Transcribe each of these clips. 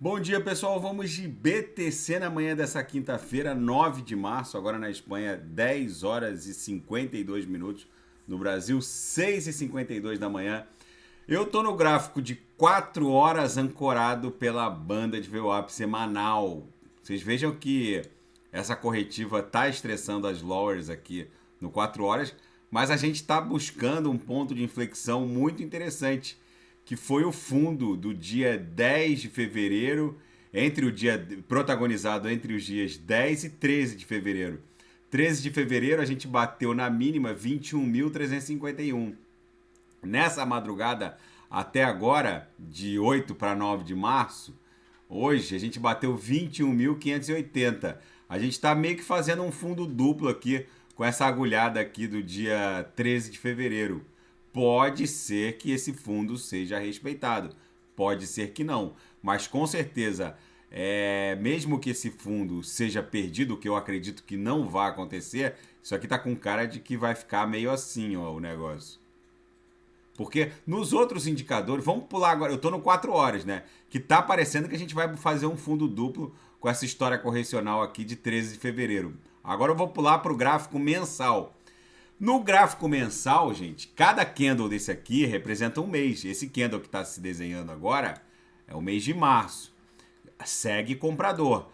Bom dia, pessoal. Vamos de BTC na manhã dessa quinta-feira, 9 de março, agora na Espanha, 10 horas e 52 minutos. No Brasil, 6 e 52 da manhã. Eu tô no gráfico de 4 horas ancorado pela banda de VWAP semanal. Vocês vejam que essa corretiva tá estressando as lowers aqui no 4 horas, mas a gente está buscando um ponto de inflexão muito interessante, que foi o fundo do dia 10 de fevereiro, protagonizado entre os dias 10 e 13 de fevereiro. 13 de fevereiro a gente bateu na mínima 21.351. Nessa madrugada até agora, de 8 para 9 de março, hoje a gente bateu 21.580. A gente está meio que fazendo um fundo duplo aqui com essa agulhada aqui do dia 13 de fevereiro. Pode ser que esse fundo seja respeitado, pode ser que não, mas com certeza, mesmo que esse fundo seja perdido, que eu acredito que não vai acontecer, isso aqui tá com cara de que vai ficar meio assim, ó, o negócio. Porque nos outros indicadores, vamos pular agora, eu tô no 4 horas, né? Que tá parecendo que a gente vai fazer um fundo duplo com essa história correcional aqui de 13 de fevereiro. Agora eu vou pular para o gráfico mensal. No gráfico mensal, gente, cada candle desse aqui representa um mês. Esse candle que está se desenhando agora é o mês de março. Segue comprador.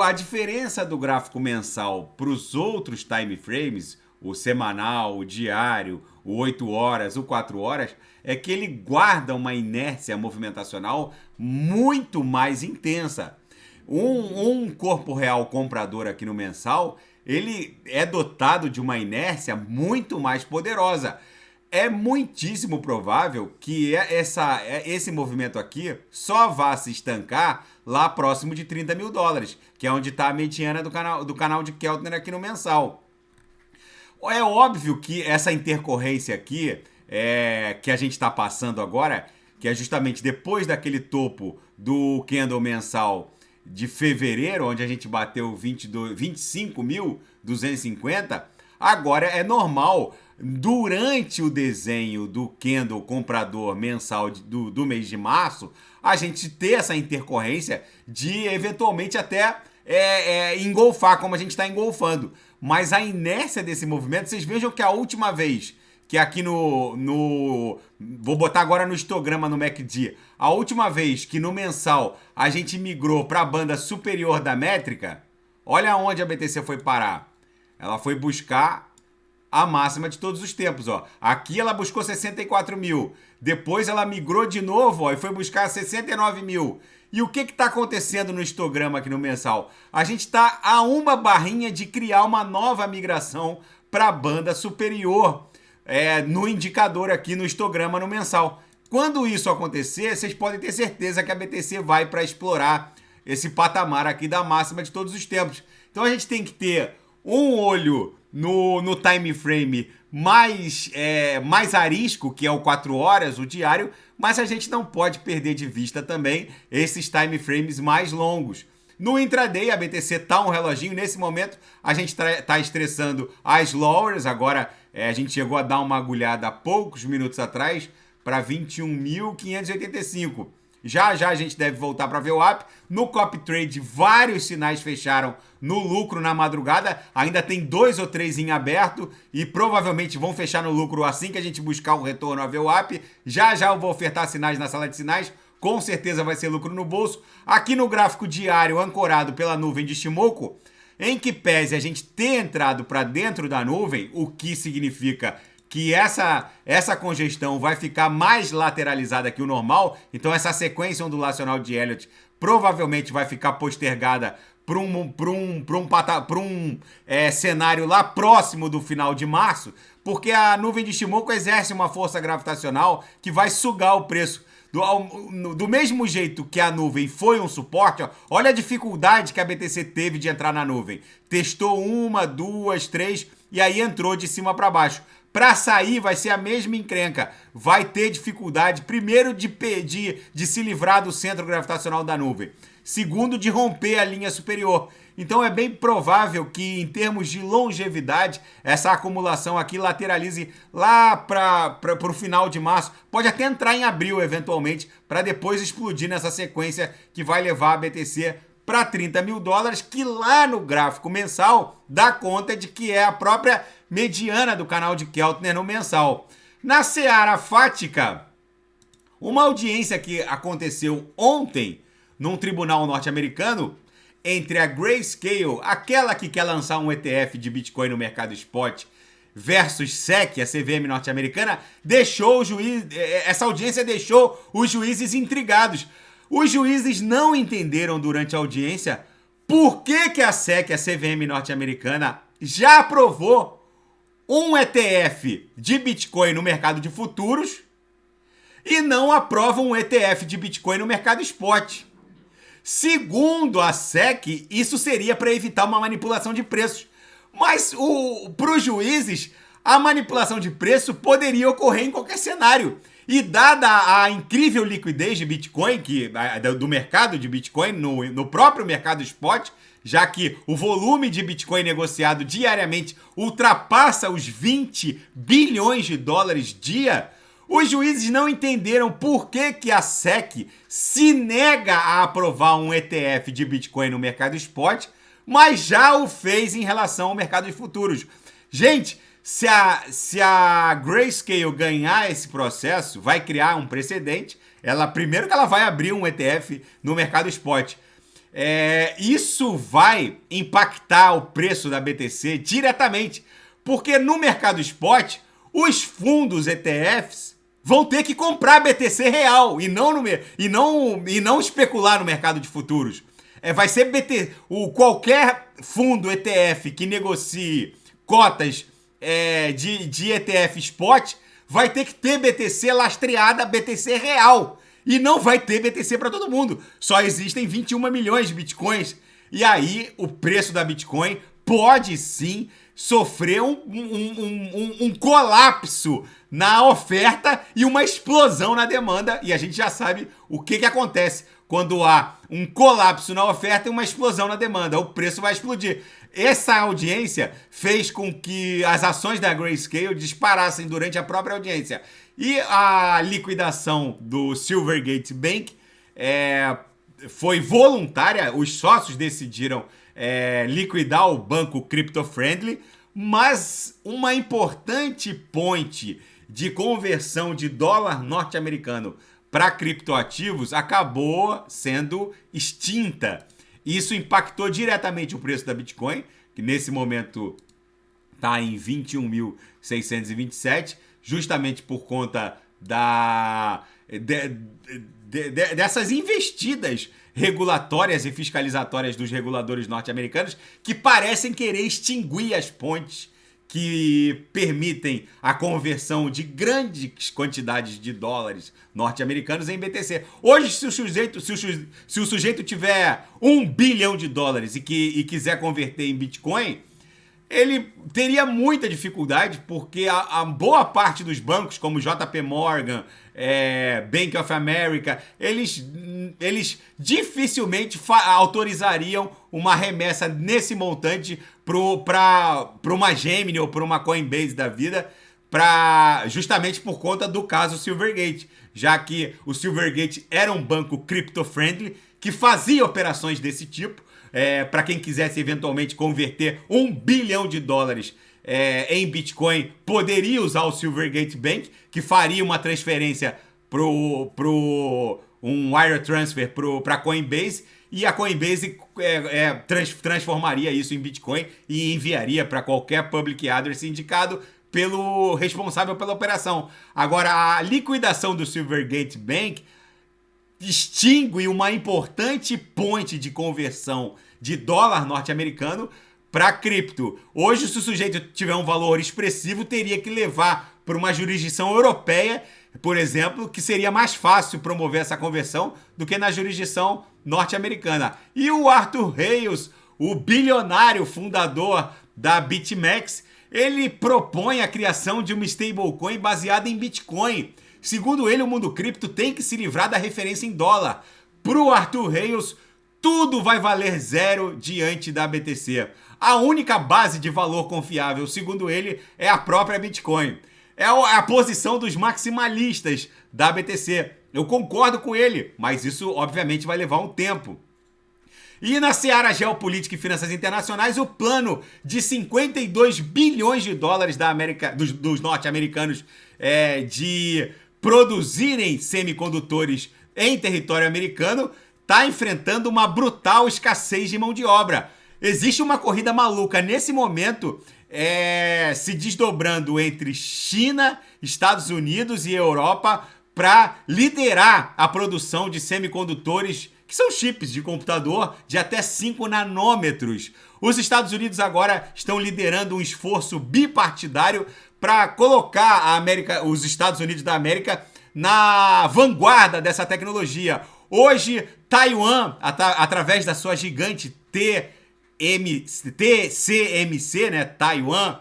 A diferença do gráfico mensal para os outros time frames, o semanal, o diário, o 8 horas, o 4 horas, é que ele guarda uma inércia movimentacional muito mais intensa. Um corpo real comprador aqui no mensal, ele é dotado de uma inércia muito mais poderosa. É muitíssimo provável que esse movimento aqui só vá se estancar lá próximo de 30 mil dólares, que é onde está a mediana do canal de Keltner aqui no mensal. É óbvio que essa intercorrência aqui, que a gente está passando agora, que é justamente depois daquele topo do candle mensal de fevereiro, onde a gente bateu 25.250, agora é normal, durante o desenho do candle comprador mensal do mês de março, a gente ter essa intercorrência de eventualmente até engolfar, como a gente está engolfando. Mas a inércia desse movimento, vocês vejam que a última vez que aqui vou botar agora no histograma no MACD, a última vez que no mensal a gente migrou para a banda superior da métrica, olha onde a BTC foi parar. Ela foi buscar a máxima de todos os tempos, ó. Aqui ela buscou 64 mil, depois ela migrou de novo, ó, e foi buscar 69 mil. E o que está acontecendo no histograma aqui no mensal? A gente está a uma barrinha de criar uma nova migração para a banda superior, no indicador aqui no histograma no mensal. Quando isso acontecer, vocês podem ter certeza que a BTC vai para explorar esse patamar aqui da máxima de todos os tempos. Então a gente tem que ter um olho no time frame mais arisco, que é o 4 horas, o diário, mas a gente não pode perder de vista também esses time frames mais longos. No intraday, a BTC tá um reloginho. Nesse momento, a gente tá estressando as lowers. Agora, a gente chegou a dar uma agulhada há poucos minutos atrás para 21.585. Já a gente deve voltar para VWAP. No copy trade, vários sinais fecharam no lucro na madrugada. Ainda tem 2 ou 3 em aberto e provavelmente vão fechar no lucro assim que a gente buscar o retorno a VWAP. Já eu vou ofertar sinais na sala de sinais. Com certeza vai ser lucro no bolso. Aqui no gráfico diário ancorado pela nuvem de Shimoku, em que pese a gente ter entrado para dentro da nuvem, o que significa que essa congestão vai ficar mais lateralizada que o normal, então essa sequência ondulacional de Elliott provavelmente vai ficar postergada para um cenário lá próximo do final de março, porque a nuvem de Shimoku exerce uma força gravitacional que vai sugar o preço. Do mesmo jeito que a nuvem foi um suporte, ó, olha a dificuldade que a BTC teve de entrar na nuvem. Testou 1, 2, 3 e aí entrou de cima para baixo. Para sair vai ser a mesma encrenca. Vai ter dificuldade, primeiro, de se livrar do centro gravitacional da nuvem. Segundo, de romper a linha superior. Então é bem provável que, em termos de longevidade, essa acumulação aqui lateralize lá para o final de março. Pode até entrar em abril, eventualmente, para depois explodir nessa sequência que vai levar a BTC para 30 mil dólares, que lá no gráfico mensal dá conta de que é a própria mediana do canal de Keltner no mensal. Na seara fática, uma audiência que aconteceu ontem num tribunal norte-americano entre a Grayscale, aquela que quer lançar um ETF de Bitcoin no mercado spot, versus SEC, a CVM norte-americana, deixou o juiz, essa audiência deixou os juízes intrigados. Os juízes não entenderam durante a audiência por que a SEC, a CVM norte-americana, já aprovou um ETF de Bitcoin no mercado de futuros e não aprova um ETF de Bitcoin no mercado spot. Segundo a SEC, isso seria para evitar uma manipulação de preços. Mas para os juízes, a manipulação de preço poderia ocorrer em qualquer cenário. E dada a incrível liquidez de Bitcoin, do mercado de Bitcoin no próprio mercado spot, já que o volume de Bitcoin negociado diariamente ultrapassa os 20 bilhões de dólares dia, os juízes não entenderam por que a SEC se nega a aprovar um ETF de Bitcoin no mercado spot, mas já o fez em relação ao mercado de futuros. Gente, se a Grayscale ganhar esse processo, vai criar um precedente. Primeiro que ela vai abrir um ETF no mercado spot. Isso vai impactar o preço da BTC diretamente, porque no mercado spot, os fundos ETFs vão ter que comprar BTC real e não especular no mercado de futuros. Vai ser qualquer fundo ETF que negocie cotas de ETF spot vai ter que ter BTC lastreada, BTC real. E não vai ter BTC para todo mundo. Só existem 21 milhões de Bitcoins. E aí o preço da Bitcoin pode sim sofrer um colapso na oferta e uma explosão na demanda. E a gente já sabe o que acontece quando há um colapso na oferta e uma explosão na demanda. O preço vai explodir. Essa audiência fez com que as ações da Grayscale disparassem durante a própria audiência. E a liquidação do Silvergate Bank foi voluntária. Os sócios decidiram liquidar o banco crypto-friendly, mas uma importante ponte de conversão de dólar norte-americano para criptoativos acabou sendo extinta. Isso impactou diretamente o preço da Bitcoin, que nesse momento está em 21.627, justamente por conta dessas investidas regulatórias e fiscalizatórias dos reguladores norte-americanos que parecem querer extinguir as pontes que permitem a conversão de grandes quantidades de dólares norte-americanos em BTC. Hoje, se o sujeito tiver 1 bilhão de dólares e quiser converter em Bitcoin, ele teria muita dificuldade, porque a boa parte dos bancos, como JP Morgan, Bank of America, eles dificilmente autorizariam uma remessa nesse montante para uma Gemini ou para uma Coinbase da vida, justamente por conta do caso Silvergate, já que o Silvergate era um banco crypto-friendly que fazia operações desse tipo. Para quem quisesse eventualmente converter 1 bilhão de dólares em Bitcoin, poderia usar o Silvergate Bank, que faria uma transferência um wire transfer para a Coinbase, e a Coinbase transformaria isso em Bitcoin e enviaria para qualquer public address indicado pelo responsável pela operação. Agora, a liquidação do Silvergate Bank extingue uma importante ponte de conversão de dólar norte-americano para cripto. Hoje, se o sujeito tiver um valor expressivo, teria que levar para uma jurisdição europeia, por exemplo, que seria mais fácil promover essa conversão do que na jurisdição norte-americana. E o Arthur Hayes, o bilionário fundador da BitMEX, ele propõe a criação de uma stablecoin baseada em Bitcoin. Segundo ele, o mundo cripto tem que se livrar da referência em dólar. Pro Arthur Reis, tudo vai valer zero diante da BTC. A única base de valor confiável, segundo ele, é a própria Bitcoin. É a posição dos maximalistas da BTC. Eu concordo com ele, mas isso obviamente vai levar um tempo. E na seara geopolítica e finanças internacionais, o plano de 52 bilhões de dólares dos norte-americanos de produzirem semicondutores em território americano está enfrentando uma brutal escassez de mão de obra. Existe uma corrida maluca nesse momento se desdobrando entre China, Estados Unidos e Europa para liderar a produção de semicondutores, que são chips de computador de até 5 nanômetros. Os Estados Unidos agora estão liderando um esforço bipartidário para colocar os Estados Unidos da América na vanguarda dessa tecnologia. Hoje, Taiwan, através da sua gigante TCMC, né, Taiwan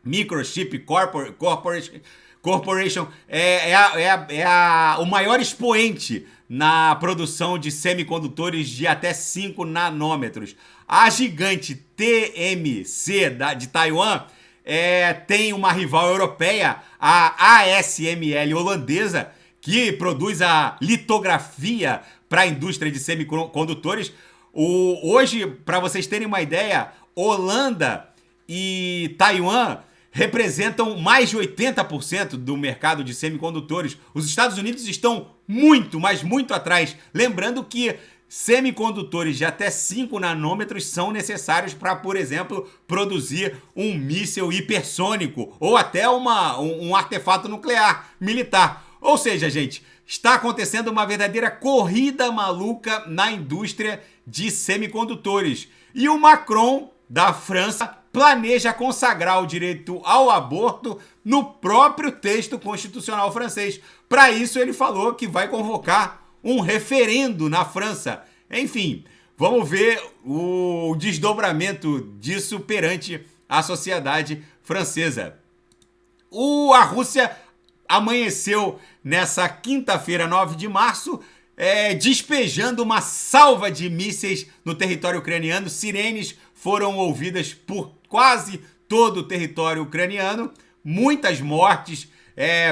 Microchip Corporation o maior expoente na produção de semicondutores de até 5 nanômetros. A gigante TMC de Taiwan tem uma rival europeia, a ASML holandesa, que produz a litografia para a indústria de semicondutores. Hoje, para vocês terem uma ideia, Holanda e Taiwan representam mais de 80% do mercado de semicondutores. Os Estados Unidos estão muito, mas muito atrás. Lembrando que semicondutores de até 5 nanômetros são necessários para, por exemplo, produzir um míssil hipersônico ou até um artefato nuclear militar. Ou seja, gente, está acontecendo uma verdadeira corrida maluca na indústria de semicondutores. E o Macron, da França, planeja consagrar o direito ao aborto no próprio texto constitucional francês. Para isso, ele falou que vai convocar um referendo na França. Enfim, vamos ver o desdobramento disso perante a sociedade francesa. A Rússia amanheceu nessa quinta-feira, 9 de março, despejando uma salva de mísseis no território ucraniano. Sirenes foram ouvidas por quase todo o território ucraniano. Muitas mortes,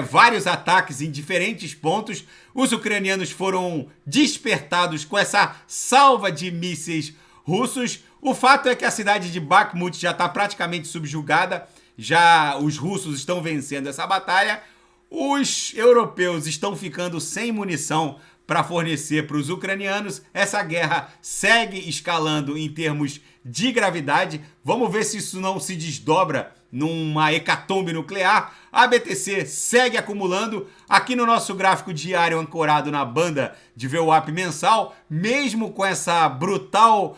vários ataques em diferentes pontos. Os ucranianos foram despertados com essa salva de mísseis russos. O fato é que a cidade de Bakhmut já está praticamente subjugada. Já os russos estão vencendo essa batalha. Os europeus estão ficando sem munição para fornecer para os ucranianos. Essa guerra segue escalando em termos de gravidade. Vamos ver se isso não se desdobra numa hecatombe nuclear. A BTC segue acumulando. Aqui no nosso gráfico diário ancorado na banda de VWAP mensal, mesmo com essa brutal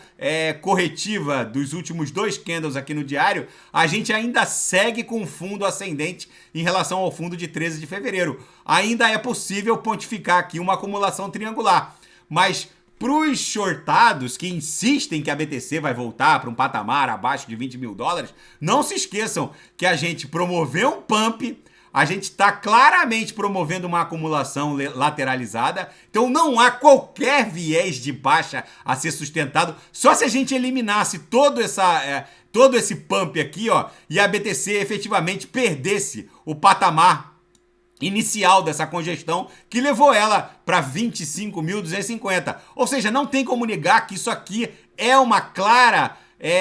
corretiva dos últimos 2 candles aqui no diário, a gente ainda segue com fundo ascendente em relação ao fundo de 13 de fevereiro. Ainda é possível pontificar aqui uma acumulação triangular, mas para os shortados que insistem que a BTC vai voltar para um patamar abaixo de 20 mil dólares, não se esqueçam que a gente promoveu um pump, a gente está claramente promovendo uma acumulação lateralizada, então não há qualquer viés de baixa a ser sustentado, só se a gente eliminasse todo esse pump aqui, ó, e a BTC efetivamente perdesse o patamar inicial dessa congestão que levou ela para 25.250. Ou seja, não tem como negar que isso aqui é uma clara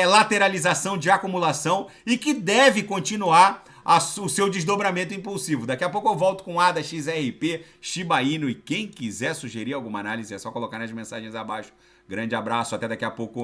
lateralização de acumulação e que deve continuar o seu desdobramento impulsivo. Daqui a pouco eu volto com ADA, XRP, Shiba Inu, e quem quiser sugerir alguma análise é só colocar nas mensagens abaixo. Grande abraço, até daqui a pouco.